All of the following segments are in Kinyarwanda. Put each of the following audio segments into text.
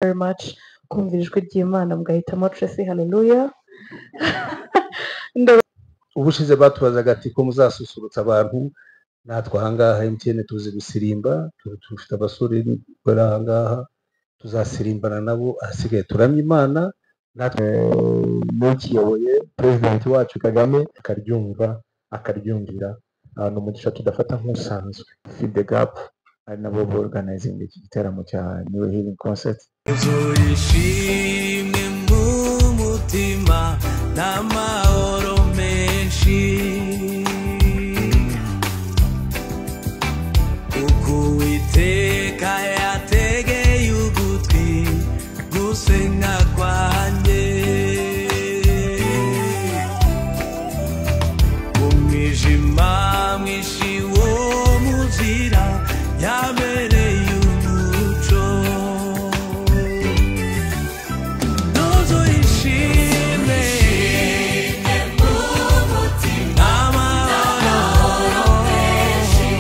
very much kumvira ijwi ry'Imana mugahitamo Tracy. Hallelujah. Ubushize batubazaga ati ko muzasusurutsa abantu, natwe ahangaha MTN tuzi gusirimba, dufite abasore bari ahangaha tuzasirimbana nabo, ahasigaye turamya Imana. Natwe n'ukiyoboye president wacu Kagame akaryumva akaryumvira, ahantu umugisha tudafata nk'usanzwe. Feed the Gap ari nabo organizing iki gitaramo cya New Healing Concert. Ishimwe mu mutima n'amahoro menshi, uko Uwiteka yategeye ugutwi gusenga kwanjye, mu mwijima mwinshi wo muzira yabereye umuco. Nozo ishimwe mu mutima n'amahoro menshi,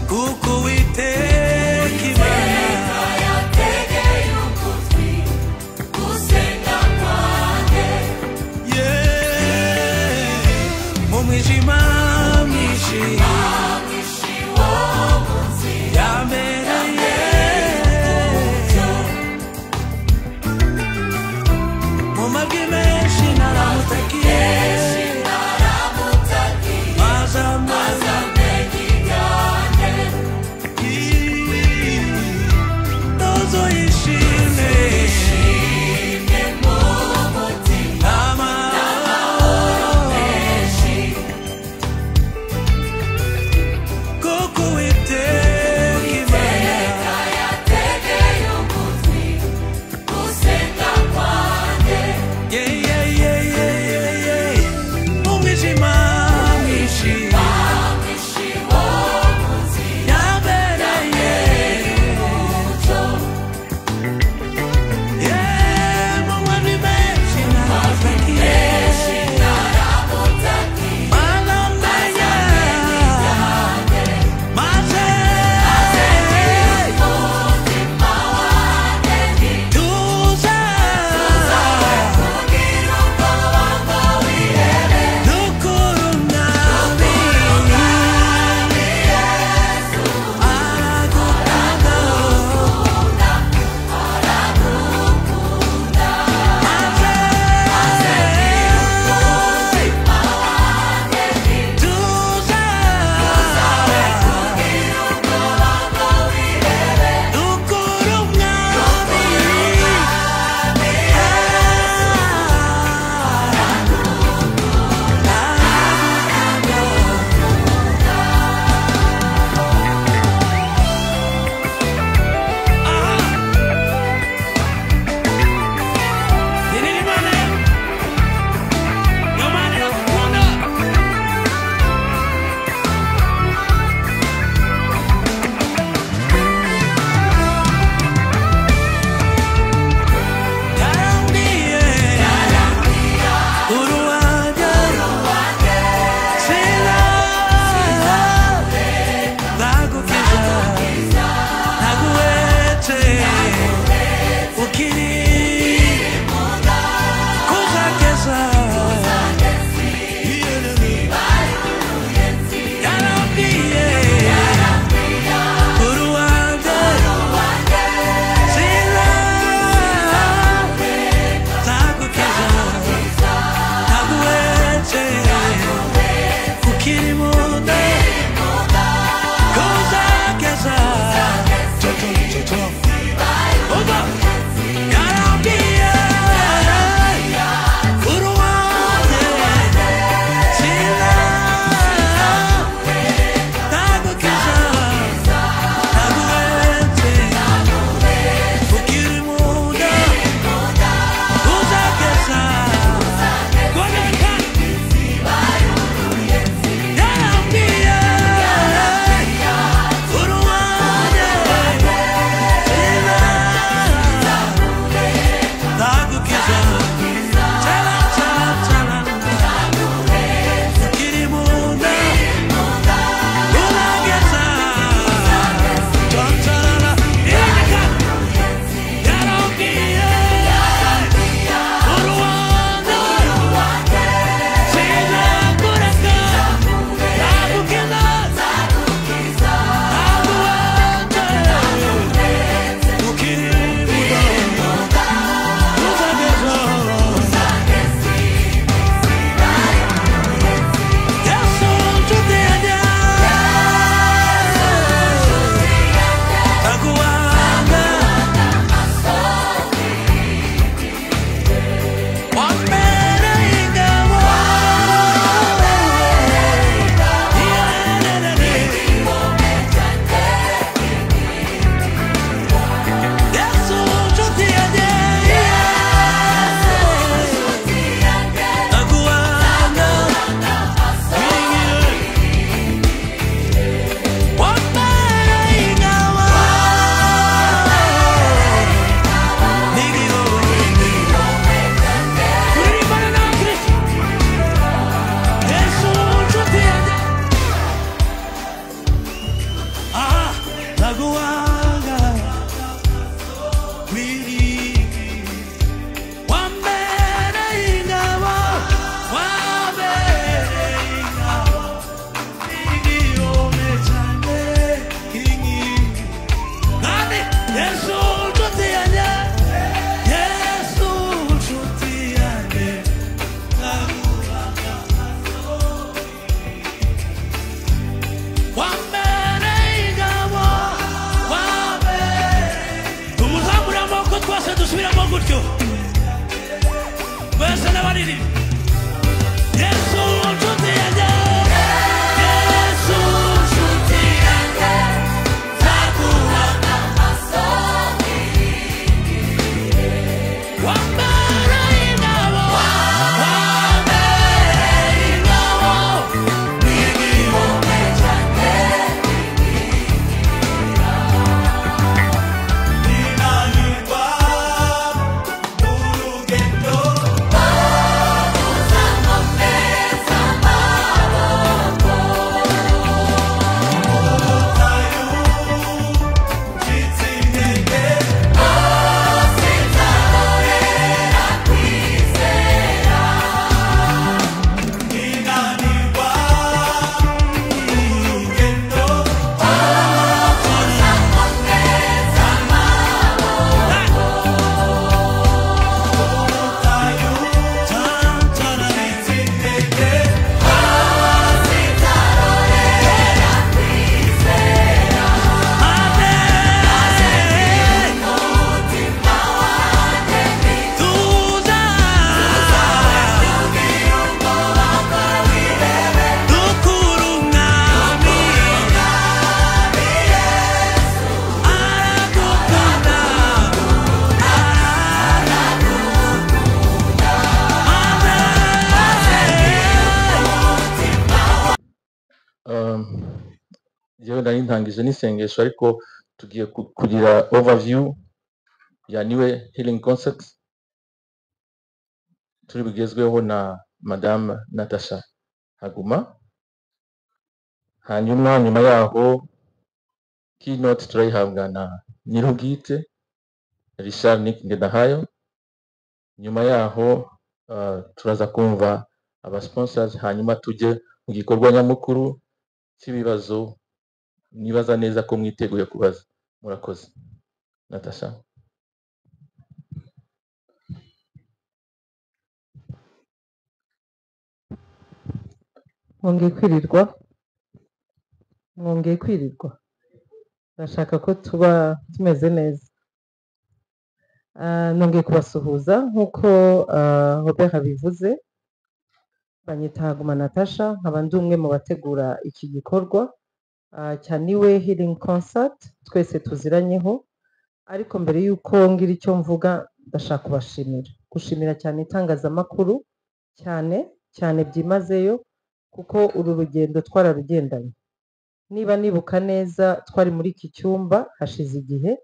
kuko Uwiteka Imana yategeye ugutwi gusenga kwanjye, mu mwijima mwinshi wo munzira yabereye umucyo, mu majwi menshi naramutakiye, maze amenya ibyanjye. Nozo ishimwe mu mutima n'amahoro menshi, kuko Uwiteka Imana yategeye ugutwi gusenga kwanjye, mu mwijima mwinshi wo munzira yabereye umucyo, mu majwi menshi naramutakiye, maze turaririmba Yesu nshuti yanjye Yesu nshuti yanjye nzaguha wambereye ingabo n'igihome cyanjye ninanirwa urugendo uzankomeza amaboko ubutayu ncitse intege sinzarorera kwizera ninanirwa urugendo uzankomeza amaboko ubutayu ncitse intege sinzarorera kwizera maze umutima wanjye tuza tuzababwira ubwoba bwawe irebe dukura umwami Yesu aragukunda Jewe nari ntangije n'isengesho ariko tugiye kugira overview ya niwe healing concept turi bugezweho na Madame Natasha Haguma. Hanyuma nyuma yaho keynote turayihabwa na nyirubwite Richard Nick Ngendahayo. Nyuma yaho turaza kumva aba sponsors, hanyuma tujye mu gikorwa nyamukuru cy'ibibazo. Nibaza neza ko mwiteguye kubaza. Murakoze. Natasha. mwongeye kwirirwa ndashaka ko tuba tumeze neza. Nongeye kubasuhuza nk'uko Robert abivuze. Banyita Haguma Natasha, nkaba ndi umwe mu bategura iki gikorwa cya niwe healing concert twese tuziranyeho. Ariko mbere y'uko ngira icyo mvuga, ndashaka gushimira cyane itangazamakuru cyane byimazeyo, kuko uru rugendo twararugendanye. Niba nibuka neza, twari muri iki cyumba hashize igihe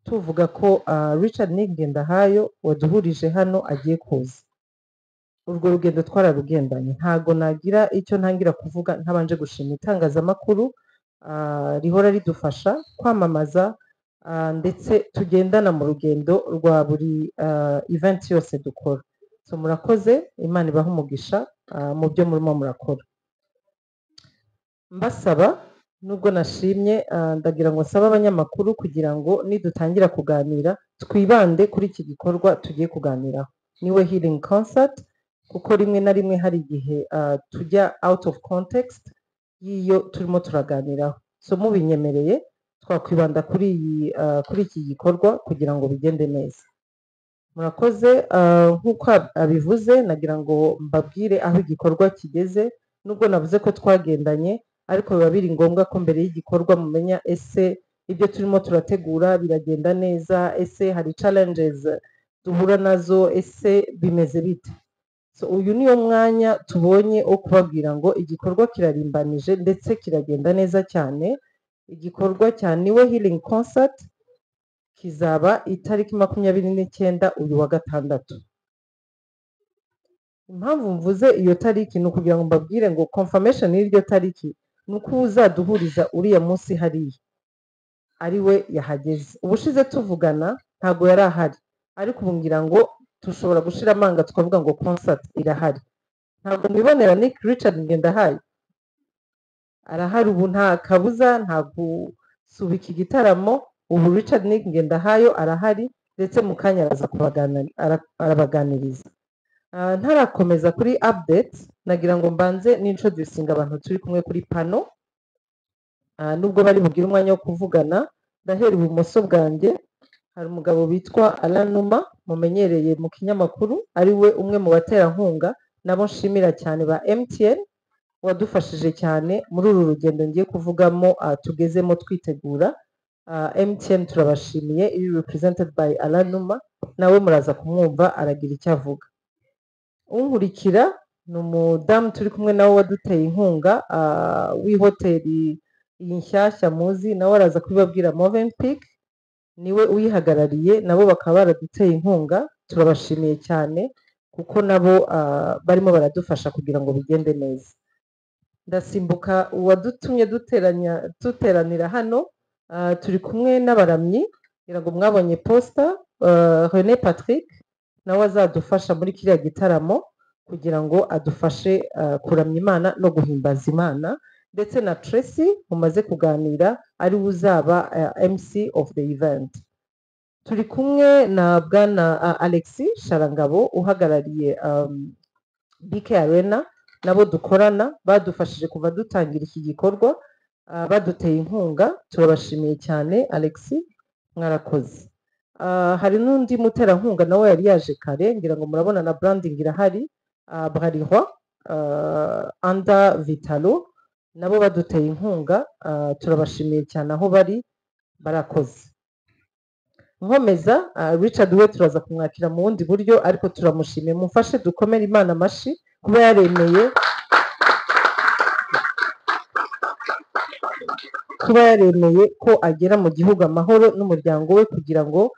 tuvuga ko Richard Nick Ngendahayo waduhurije hano agiye kuza. Urwo rugendo twararugendanye, ntago nagira icyo ntangira kuvuga ntabanje gushima itangazamakuru rihora ridufasha kwamamaza ndetse tugendana mu rugendo rwa buri event yose dukora. So murakoze, Imana ibahe umugisha mu byo murimo murakora. Mbasaba, nubwo nashimye, ndagira ngo nsaba abanyamakuru kugira ngo nidutangira kuganira twibande kuri iki gikorwa tugiye kuganiraho, niwe healing concert, kuko rimwe na rimwe hari igihe tujya out of context y'iyo turimo turaganiraho. So mubinyemereye twakwibanda kuri iki gikorwa kugira ngo bigende neza. Murakoze. Nk'uko abivuze, nagira ngo mbabwire aho igikorwa kigeze. Nubwo navuze ko twagendanye, ariko biba biri ngombwa ko mbere y'igikorwa mumenya ese ibyo turimo turategura biragenda neza, ese hari challenges duhura nazo, ese bimeze bite. So uyu niyo mwanya tubonye wo kubabwira ngo igikorwa kirarimbanije ndetse kiragenda neza cyane. Igikorwa cya niwe healing concert kizaba itariki 29 uyu wa gatandatu. Impamvu mvuze iyo tariki ni ukugira ngo mbabwire ngo confirmation y'iryo tariki ni uko uzaduhuriza uriya munsi hariya ari we yahageze. Ubushize tuvugana ntago yari ahari, ariko ubu ngira ngo dushobora gushira amanga tukavuga ngo concert irahari. Ntabwo mwibonera Nick Richard Ngendahayo arahari ubu, nta kabuza, nta gusubika igitaramo. Ubu Richard Nick Ngendahayo arahari, ndetse mu kanya arabaganiriza. Ntarakomeza kuri update, nagira ngo mbanze n'introducing abantu turi kumwe kuri pano. Nubwo bari bugire umwanya wo kuvugana, ndahera ibumoso bwanjye hari umugabo witwa Alain Numa mumenyereye mu kinyamakuru ari we umwe mu baterankunga nabo nshimira cyane ba MTN wadufashije cyane muri uru rugendo ngiye kuvugamo tugezemo twitegura. MTN turabashimiye iri represented by Alain Numa nawe muraza kumwumva aragira icyo avuga. Unkurikira ni umudamu turi kumwe nawe waduteye inkunga w'ihoteli iyi nshyashya muzi nawe araza kubibabwira Movenpick niwe uyihagarariye nabo bakaba baraduteye inkunga turabashimiye cyane kuko nabo barimo baradufasha kugira ngo bigende neza. Ndasimbuka uwadutumye duteranira hano turi kumwe n'abaramyi kugira ngo mwabonye posta René Patrick nawe azadufasha muri kiriya gitaramo kugira ngo adufashe kuramya Imana no guhimbaza Imana ndetse na Tracy mumaze kuganira ari uzaba MC of the event. Turi kumwe na bwana Alexis Sharangabo uhagarariye BK Arena nabo dukorana badufashije kuva dutangira iki gikorwa baduteye inkunga turabashimiye cyane Alexis mwarakoze. Hari n'undi muterankunga nawe yari yaje kare ngira ngo murabona na branding irahari Bralirwa Anda Vitalo nabo baduteye inkunga turabashimiye cyane aho bari barakoze. Nkomeza Richard we turaza kumwakira mu wundi buryo ariko turamushimiye mufashe dukomere Imana amashi kuba yaremeye ko agera mu gihugu amahoro n'umuryango we kugira ngo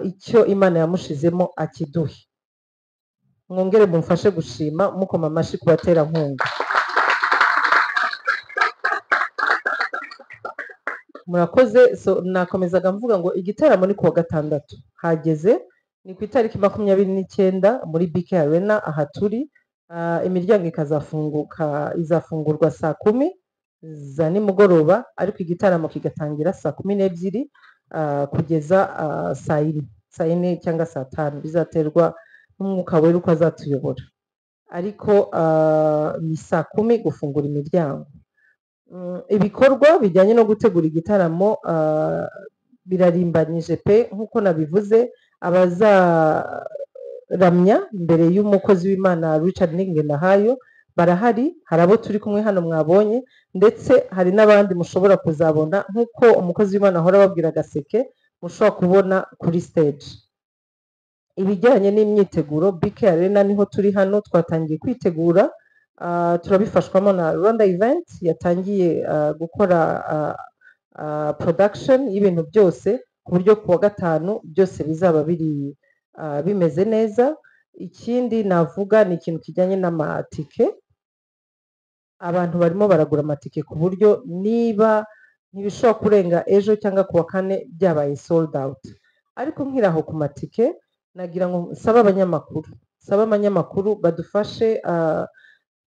icyo Imana yamushizemo akiduhe. Mwongere mumfashe gushima mukoma amashi ku baterankunga. Murakoze. So nakomezaga mvuga ngo igitaramo ni kuwa gatandatu hageze ni ku itariki 29 muri BK Arena aha turi. Imiryango izafungurwa saa 10 za nimugoroba ariko igitaramo kigatangira saa 12 kugeza saa 4 cyangwa saa 5 bizaterwa n'umwuka wera uko azatuyobora ariko ni saa 10 gufungura imiryango. Ibikorwa bijyanye no gutegura igitaramo birarimbanyije pe nk'uko nabivuze. Abazaramya imbere y'umukozi w'Imana Richard Ningendahayo barahari, hari abo turi kumwe hano mwabonye ndetse hari n'abandi mushobora kuzabona nk'uko umukozi w'Imana ahora ababwira Gaseke mushobora kubona kuri stage. Ibijyanye n'imyiteguro BK Arena niho turi hano twatangiye kwitegura turabifashwamo na Rwanda Event yatangiye gukora production y'ibintu byose ku buryo kuwa gatanu byose bizaba biri bimeze neza. Ikindi navuga ni ikintu kijyanye n'amatike. Abantu barimo baragura amatike ku buryo niba ntibishobora kurenga ejo cyangwa kuwa kane byabaye sold out. Ariko nkiraho ku matike nagira ngo saba abanyamakuru badufashe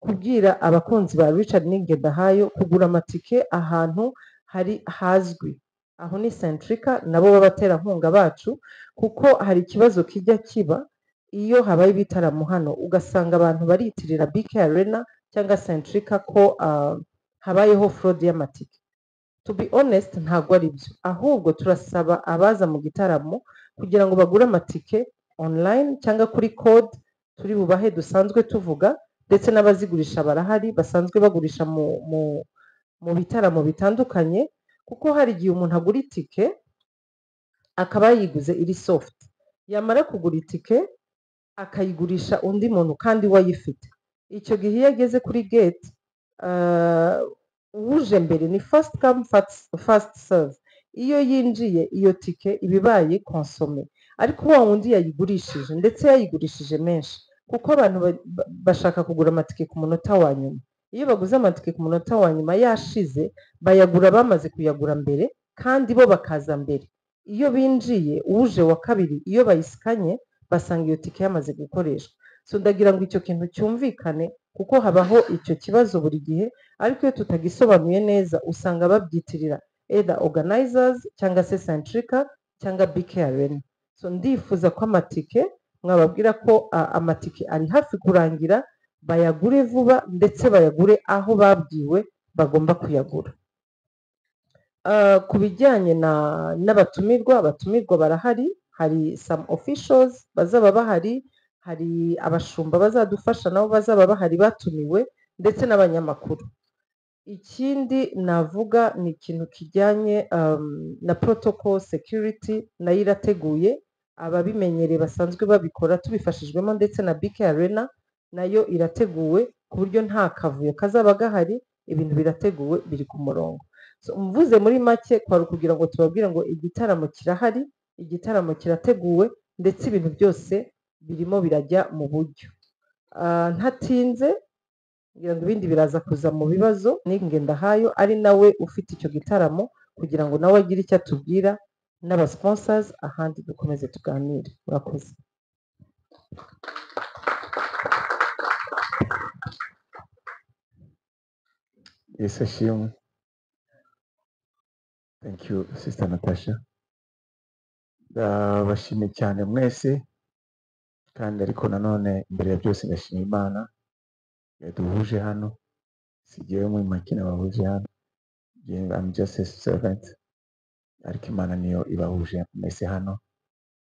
kubwira abakunzi ba Richard Ningendahayo kugura amatike ahantu hari hazwi. Aho ni Centrica nabo b'abaterankunga bacu kuko hari ikibazo kijya kiba iyo habaye ibitaramo hano ugasanga abantu baritirira BK Arena cyangwa Centrica ko habayeho fraud y'amatike. To be honest ntabwo ari byo, ahubwo turasaba abaza mu gitaramo kugira ngo bagure amatike online cyangwa kuri code turi bubahe dusanzwe tuvuga ndetse n'abazigurisha barahari basanzwe bagurisha mu bitaramo bitandukanye kuko hari igihe umuntu agura itike akaba yiguze iri soft yamara kugura itike akayigurisha undi muntu kandi wayifite. Icyo gihe iyo ageze kuri gate uje mbere ni first come first serve. Iyo yinjiye iyo tike ibibaye consommer ariko wa wundi yayigurishije ndetse yayigurishije menshi kuko abantu bashaka kugura amatike ku munota wa nyuma. Iyo baguze amatike ku munota wa nyuma yashize bayagura bamaze kuyagura mbere kandi bo bakaza mbere. Iyo binjiye uje wa kabiri iyo bayisikanye basanga iyo tike yamaze gukoreshwa. So ndagira ngo icyo kintu cyumvikane kuko habaho icyo kibazo buri gihe ariko iyo tutagisobanuye neza usanga babyitirira either organizers cyangwa se Centrica cyangwa BK Arena. So ndifuza ko amatike mwababwira ko amatike ari hafi kurangira bayagure vuba ndetse bayagure aho babwiwe bagomba kuyagura. Ku bijyanye n'abatumirwa, abatumirwa barahari, hari some officials bazaba bahari, hari abashumba bazadufasha nabo bazaba bahari batumiwe, ndetse n'abanyamakuru. Ikindi navuga ni ikintu kijyanye na protocol security, nayo irateguye, ababimenyereye basanzwe babikora tubifashijwemo ndetse na BK Arena nayo irateguwe ku buryo nta kavuyo kazaba gahari, ibintu birateguwe biri ku murongo. So, mvuze muri make kwari ukugira ngo tubabwire ngo igitaramo kirahari, igitaramo kirateguwe, ndetse ibintu byose birimo birajya mu buryo. Ntatinze ngira ngo ibindi biraza kuza mu bibazo, Ngendahayo ari nawe ufite icyo gitaramo kugira ngo nawe agire icyo atubwira, n'aba sponsors, ahandi dukomeze tuganire. Murakoze. Yesu ashimwe. Thank you, Sister Natasha. Ndabashimiye cyane mwese, kandi ariko nanone mbere ya byose ndashima Imana yaduhuje hano. Si jyewe muri make nabahuje hano, I'm just a servant, ariko Imana niyo ibahuje mwese hano,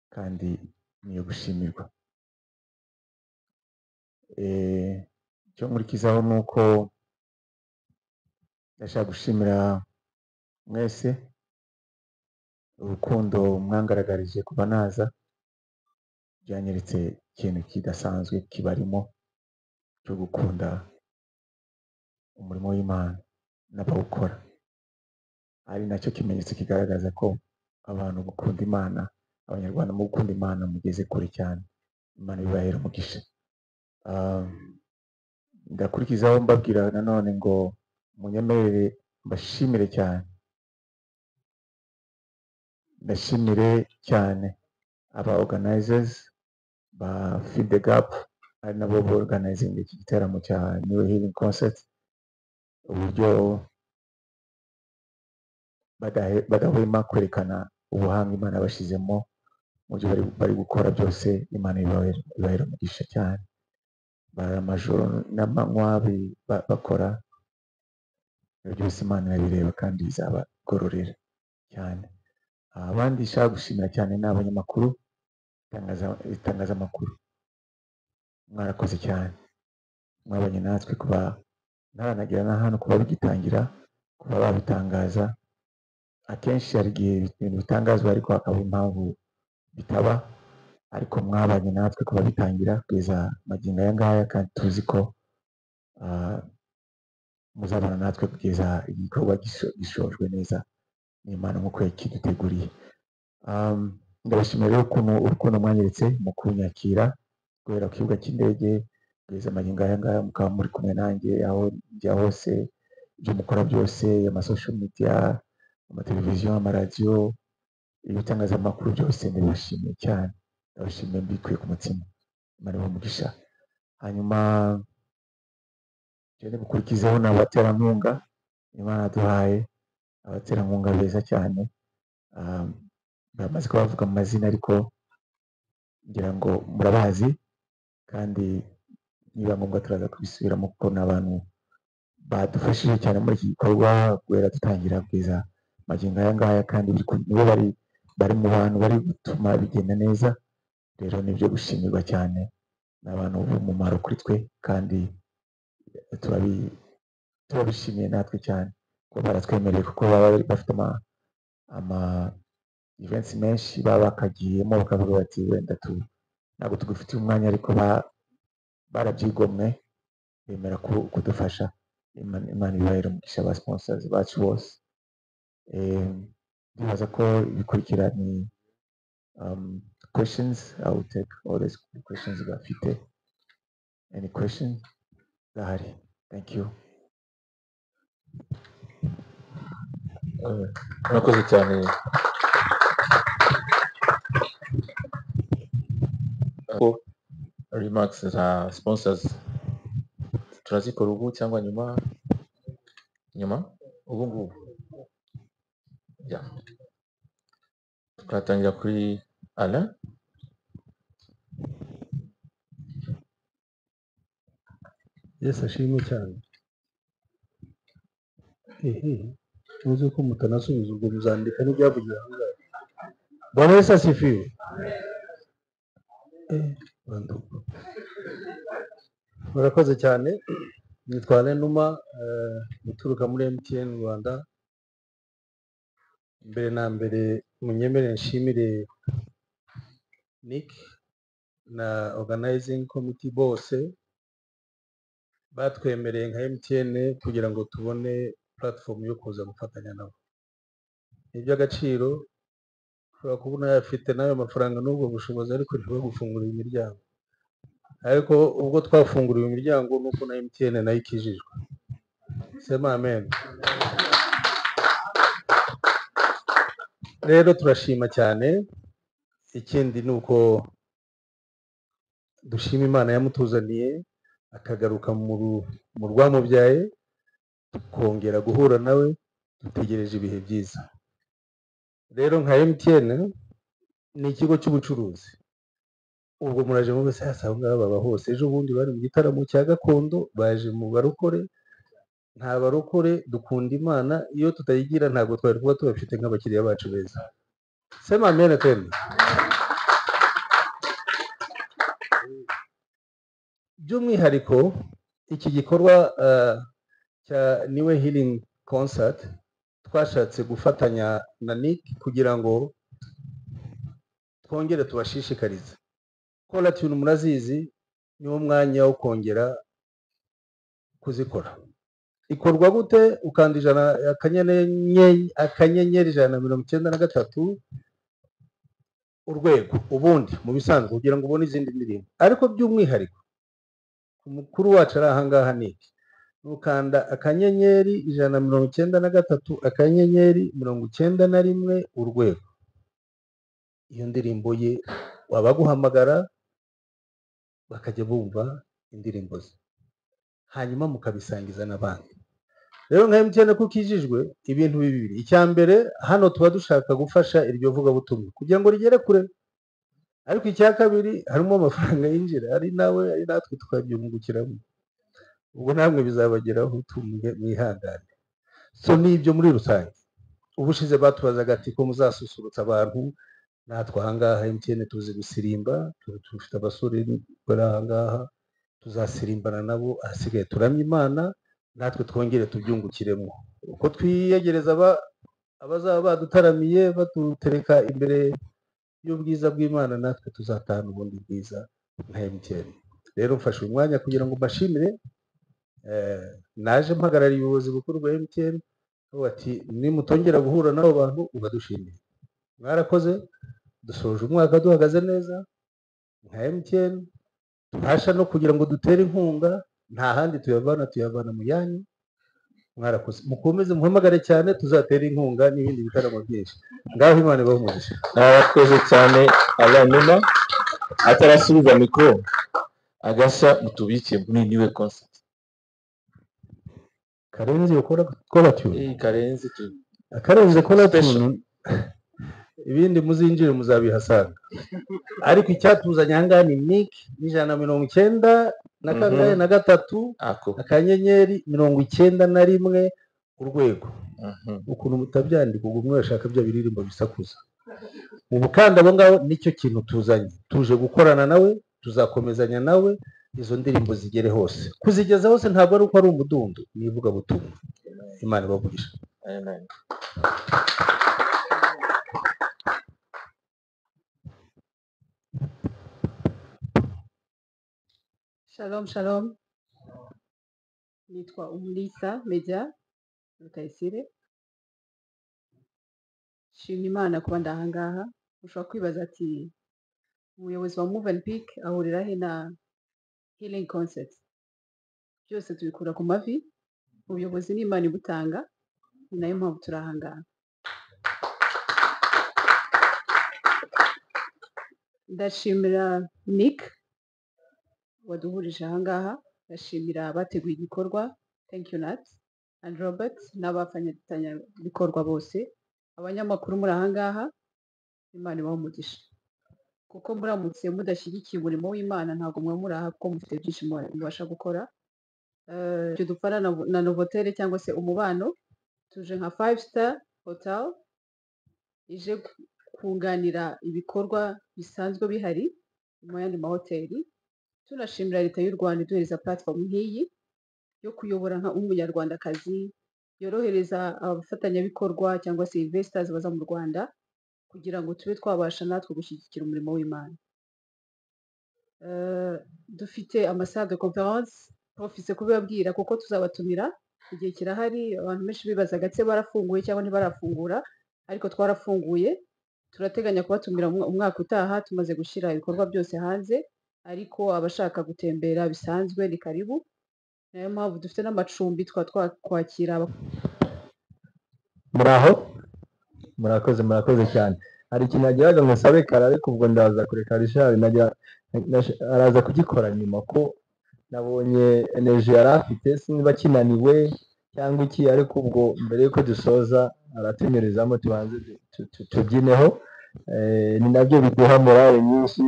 kandi niyo gushimirwa. Icyo nkurikizaho ni uko ndashaka gushimira mwese urukundo mwangaragarije kuba naza, byanyeretse ikintu kidasanzwe kibarimo cyo gukunda umurimo w'Imana n'abawukora, ari nacyo kimenyetso kigaragaza ko abantu gukunda Imana, abanyarwanda mu gukunda Imana mugeze kure cyane. Imana ibahera umugisha. Ndakurikizaho mbabwira nanone ngo munyemerere mbashimire cyane, ndashimire cyane aba organizers ba Feed the Gap, ari nabo organizing iki gitaramo cya New Healing Concert, uburyo badahwema kwerekana ubuhanga Imana bashizemo mu byo bari gukora byose. Imana ibahera umugisha cyane. Bari amajoro n'amanywa bakora byose, Imana irabireba kandi izabagororera cyane. Abandi nshaka gushimira cyane ni abanyamakuru, itangazamakuru. Mwarakoze cyane, mwabanye natwe kuba ntaranagira na hano, kuba bigitangira, kuba babitangaza. Akenshi hari igihe ibintu bitangazwa ariko hakaba impamvu bitaba, ariko mwabanye natwe kuba bitangira kugeza magingo aya ngaya, kandi tuzi ko muzabana natwe kugeza igikorwa gishojwe neza n'Imana nk'uko yakiduteguriye. Ndabashimira rero urukundo mwanyeretse mu kunyakira guhera ku kibuga cy'indege kugeza magingo aya ngaya, mukaba muri kumwe nanjye aho njya hose, ibyo mukora byose, amasocial media, amateleviziyo, amaradiyo, ibitangazamakuru byose, ndabashimiye cyane, ndabashimiye mbikuye ku mutima. Imana ibahe umugisha. Hanyuma cyane gukurikizaho n'abaterankunga Imana yaduhaye, abaterankunga beza cyane. Bamaze kubavuga mu mazina ariko ngira ngo murabazi, kandi niba ngombwa turaza kubisubiramo kuko ni abantu badufashije cyane muri iki gikorwa guhera dutangira kugeza magingo aya ngaya, kandi nibo bari mu bantu bari gutuma bigenda neza. Rero nibyo gushimirwa cyane, ni abantu b'umumaro kuri twe, kandi turabishimiye natwe cyane kuba baratwemereye, kuko baba bafite ama events menshi baba bakagiyemo, bakavuga bati wenda ntabwo tugufitiye umwanya, ariko barabyigomwe bemera kudufasha. Imana ibahera umugisha aba sponsors bacu bose. Ndibaza ko ibikurikira ni questions. I will take all these questions bafite. Any questions? Zahari. Thank you. Murakoze cyane. Remarks za sponsors turazikora ubu cyangwa nyuma ubu ngubu? Twatangira kuri Alain. Yesu ashimwe cyane. tuzi ko mutanasubiza ubwo muzandika n'ibyavugiwe aha ngaha. Bwana Yesu asifiwe. Bandugu. Murakoze cyane. Nitwa Numa uturuka muri MTN Rwanda. Mbere na mbere munyemere nshimire Nick na organizing committee bose batwemereye nka MTN kugira ngo tubone platform yo kuza gufatanya nabo. Ni iby'agaciro ushobora kubona yafite n'ayo mafaranga n'ubwo bushobozi ariko ntibagufungurira imiryango. Ariko ubwo twafunguriwe imiryango nuko na MTN nayo ikijijwe. Sema amen. Rero turashima cyane. Ikindi ni uko dushima Imana yamutuzaniye akagaruka mu rwamubyaye tukongera guhura nawe dutegereje ibihe byiza. Rero nka MTN ni ikigo cy'ubucuruzi. Ubwo muraje mu bese hasa ngaba baba hose. Ejo bundi bari mu gitaramo cya gakondo baje mu barokore. Nta barokore dukunda Imana, iyo tutayigira ntabwo twari kuba tubafite nk'abakiriya bacu beza. Sema amen tena. By'umwihariko iki gikorwa cya Niwe Healing Concert twashatse gufatanya na Nick kugira ngo twongere tubashishikarize. Kola tune murazizi niwo mwanya wo kongera kuzikora. Ikorwa gute? Ukanda akanyenyeri 193 urwego ubundi mu bisanzwe kugira ngo ubone izindi ndirimbo. Ariko by'umwihariko umukuru wacu ari aha ngaha Nick, ukanda akanyenyeri 193 akanyenyeri 91 urwego. Iyo ndirimbo ye wabaguhamagara bakajya bumva indirimbo ze, hanyuma mukabisangiza n'abandi. Rero nka MTN ko kijijwe ibintu bibiri. Icya mbere, hano tuba dushaka gufasha iryo vuga butumwa kugira ngo rigere kure. Ariko icya kabiri, harimo amafaranga yinjira, ari nawe ari natwe tukabyungukiramo. Ubwo namwe bizabageraho mwihangane. So ni ibyo muri rusange. Ubushize batubazaga ati ko muzasusurutsa abantu, natwe aha ngaha MTN tuzi gusirimba, dufite abasore bari aha ngaha tuzasirimbana nabo, ahasigaye turamya Imana natwe twongere tubyungukiremo. Uko twiyegereza abazaba badutaramiye badutereka imbere y'ubwiza bw'Imana, natwe tuzatahana ubundi bwiza nka MTN. Rero mfashe umwanya kugira ngo mbashimire. Naje mpagarariye ubuyobozi bukuru bwa MTN ati nimutongera guhura n'abo bantu ubadushimire. Mwarakoze, dusoje umwaka duhagaze neza nka MTN. Tubasha no kugira ngo dutere inkunga, nta handi tuyavana mu yanyu. Mwarakoze, mukomeze muhamagare cyane tuzatera inkunga n'ibindi bitaramo byinshi. Ngaho Imana ibahe umugisha. Abakoze cyane Numa atarasubiza mikoro agasa mutubikiye muri Niwe Concert. Karenzi ukora kola tune. Karenzi tu. Akarenze kola tune. Ibindi muzinjire muzabihasanga. Ariko icyatuzanye aha ni Nick 193 akanyenyeri 91 urwego. Ukuntu mutabyandika ubwo mwe bashaka byo biririmbo bisakuza. Mu bukanda abo ngabo nicyo kintu tuzanye. Tuje gukorana nawe, tuzakomezanya nawe, izo ndirimbo zigere hose. Kuzigeza hose ntabwo ari uko ari umudundo, nivuga butumwa. Imana ibavugisha. Amen. Shalom, shalom. Nitwa Umulisa Media Rutayisire. Shima Imana kuba ndahangaha. Ushobora kwibaza ati umuyobozi wa Move and Pick ahurira he na Healing Concert? Byose tubikura ku mavi. Ubuyobozi ni Imana ibutanga, ni nayo mpamvu turi ahangaha. Ndashimira Nick waduhurije ahangaha. Ndashimira abateguye igikorwa, thank you Nat and Robert n'abafatanyabikorwa bose. Abanyamakuru muri ahangaha, Imana ibahe umugisha, kuko muramutse mudashyigikiye umurimo w'Imana ntabwo mwe muri aha, kuko mufite byinshi mubasha gukora. Ibyo dupfana na Novotel cyangwa se umubano tuje nka 5-star hotel ije kunganira ibikorwa bisanzwe bihari mu yandi mahoteli. Tunashimira leta y'u Rwanda iduhereza platform nk'iyi yo kuyobora nk'umunyarwandakazi, yorohereza abafatanyabikorwa cyangwa se investors baza mu Rwanda kugira ngo tube twabasha natwe gushyigikira umurimo w'Imana. Dufite amasalle de conference profise kubibabwira kuko tuzabatumira, igihe kirahari. Abantu benshi bibazaga se barafunguye cyangwa ntibarafungura, ariko twarafunguye. Turateganya kubatumira umwaka utaha tumaze gushyira ibikorwa byose hanze, ariko abashaka gutembera bisanzwe ni karibu. Niyo mpamvu dufite n'amacumbi twakwakira. Muraho, murakoze cyane. Hari ikintu nagiraga ngo nsabe kare, ariko ubwo ndaza kureka Richard araza kugikora nyuma, ko nabonye energy yari afite, sinba kinaniwe cyangwa iki, ariko ubwo mbere yuko dusoza aratunyurizamo tubanze tubyineho. Ni nabyo biduha morale nyinshi.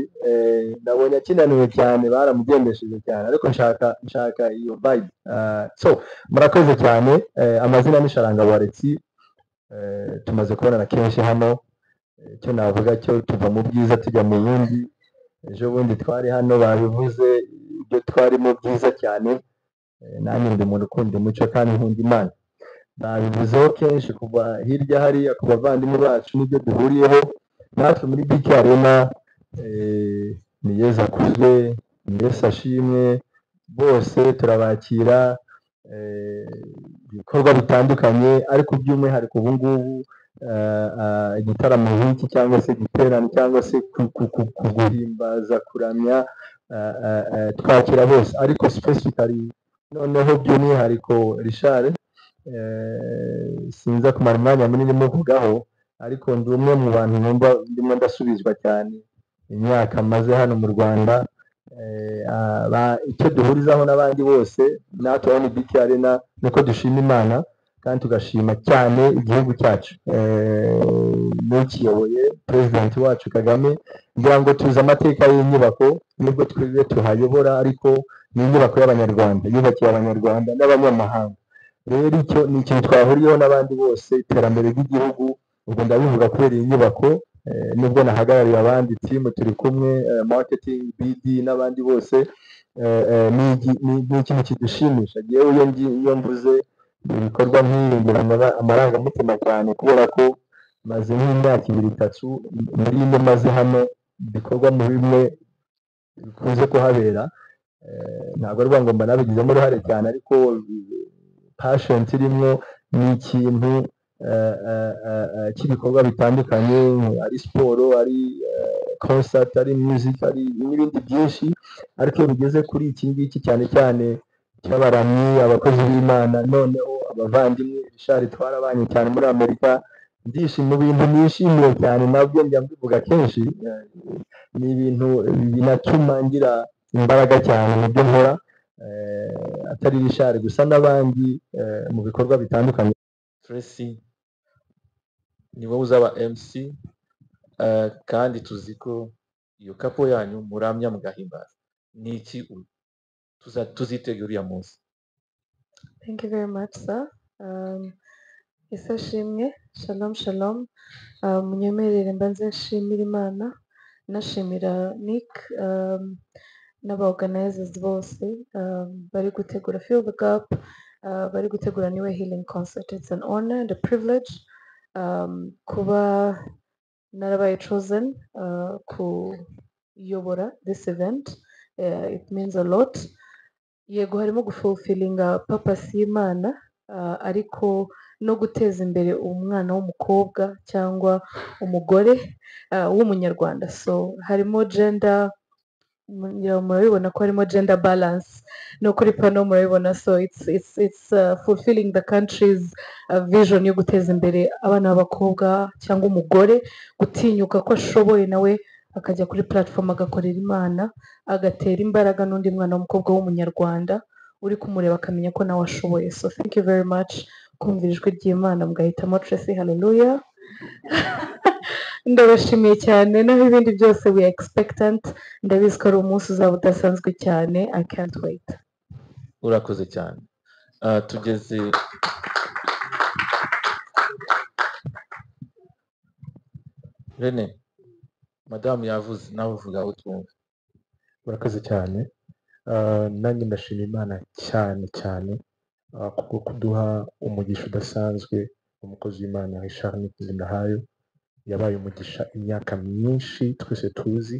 Nabonye akinaniwe cyane, baramugendesheje cyane, ariko nshaka iyo vibe. So murakoze cyane. Amazina ni Sharangabo Alexis. Tumaze kubonana kenshi hano. Icyo navuga cyo tuva mu byiza tujya mu bindi. Ejo bundi twari hano babivuze ibyo twarimo byiza cyane. Nanjye ndi umuntu ukunda umuco kandi nkunda Imana. Babivuzeho kenshi kuva hirya hariya ku bavandimwe bacu n'ibyo duhuriyeho. Natwe muri BK Arena ni Yesu akuzwe, ni Yesu ashimwe, bose turabakira. Ibikorwa bitandukanye, ariko by'umwihariko ubu ngubu igitaramo nk'iki cyangwa se igiterane cyangwa se kuguhimbaza kuramya, twakira bose, ariko specifically noneho by'umwihariko Richard, sinza kumara umwanya munini muvugaho, ariko ndi umwe mu bantu numva ndimo ndasubizwa cyane imyaka maze hano mu Rwanda. Icyo duhurizaho n'abandi bose natwe hano BK Arena nuko dushima Imana kandi tugashima cyane igihugu cyacu n'ukiyoboye President wacu Kagame. Ngira ngo tuzi amateka y'inyubako, nubwo twebwe tuhayobora, ariko ni inyubako y'Abanyarwanda, yubakiye Abanyarwanda n'abanyamahanga. Rero icyo ni ikintu twahuriyeho n'abandi bose, iterambere ry'igihugu. Ubwo ndabivuga kubera iyi nyubako, nubwo nahagarariye abandi team turi kumwe, marketing, BD n'abandi bose. Ni ikintu kidushimisha. Yewe iyo mvuze ibikorwa nk'ibi ngira amarangamutima cyane, kubera ko maze nk'imyaka 2-3 muri ine maze hano, ibikorwa mu bimwe bikunze kuhabera. Ntabwo ari ngo mba nabigizemo uruhare cyane, ariko passion irimo ni ikintu cy'ibikorwa bitandukanye, ari siporo, ari concert, ari music, ari n'ibindi byinshi. Ariko iyo bigeze kuri iki ngiki cyane cyane cy'abaramyi, abakozi b'Imana, noneho abavandimwe Richard twarabanye cyane muri Amerika, ndishimye. Ibintu nishimiye cyane nabyo njya mbivuga kenshi, ni ibintu binatuma ngira imbaraga cyane mu byo nkora, atari Richard gusa n'abandi mu bikorwa bitandukanye. Tracy ni wowe uzaba MC, kandi tuzi ko iyo kapo yanyu muramya mugahimbaza. Ni iki tuzitega uriya munsi? Thank you very much, sir. Yesu ashimwe. Shalom shalom. Munyemerere mbanze nshimira Imana, nashimira Nick n'aba organizers bose bari gutegura Fill the Gap, bari gutegura Niwe Healing Concert. It's an honor and a privilege kuba narabaye chosen kuyobora this event. It means a lot. Yego harimo gufulfillinga purpose y'Imana, ariko no guteza imbere umwana w'umukobwa cyangwa umugore w'umunyarwanda. So harimo gender, murabibona ko harimo gender balance no kuri pano murabibona. So it's fulfilling the country's vision yo guteza imbere abana b'abakobwa cyangwa umugore, gutinyuka ko ashoboye nawe akajya kuri platform agakorera Imana, agatera imbaraga n'undi mwana w'umukobwa w'umunyarwanda uri kumureba akamenya ko nawe ashoboye. So thank you very much kumvira ijwi ry'Imana mugahitamo Tracy. Hallelujah. Ndabashimiye cyane, naho ibindi byose we are expectant. Ndabizi ko ari umunsi uzaba udasanzwe cyane. I can't wait. Urakoze cyane. Tugeze Rene madamu yavuze nawe uvuga aho twumva. murakoze cyane. Nanjye ndashima imana cyane cyane kubwo kuduha umugisha udasanzwe. Umukozi w'imana Richard Nzindahayo yabaye umugisha imyaka myinshi twese tuzi,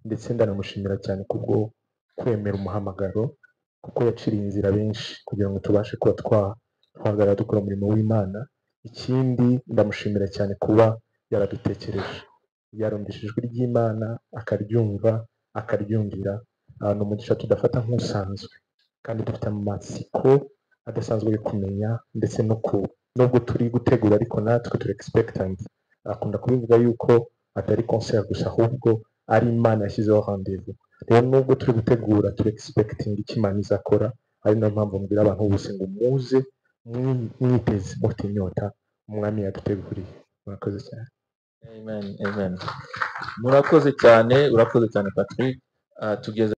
ndetse ndanamushimira cyane kubwo kwemera umuhamagaro, kuko yaciriye inzira benshi kugira ngo tubashe kuba twahagarara dukora umurimo w'imana. Ikindi ndamushimira cyane kuba yaradutekereje, yarumvise ijwi ry'imana akaryumva akaryumvira. Ni umugisha tudafata nk'usanzwe, kandi dufite amatsiko adasanzwe yo kumenya, ndetse nubwo turi gutegura ariko natwe turi expectant. Akunda kubivuga yuko atari concert gusa, ahubwo ari imana yashyizeho rendez-vous. Rero nubwo turi gutegura turi expecting icyo imana izakora, ari nayo mpamvu mbwira abantu bose ngo muze mwiteze mufite inyota, umwami yaduteguriye. Murakoze cyane. Amen, amen. Murakoze cyane, urakoze cyane Patrick. Tugeze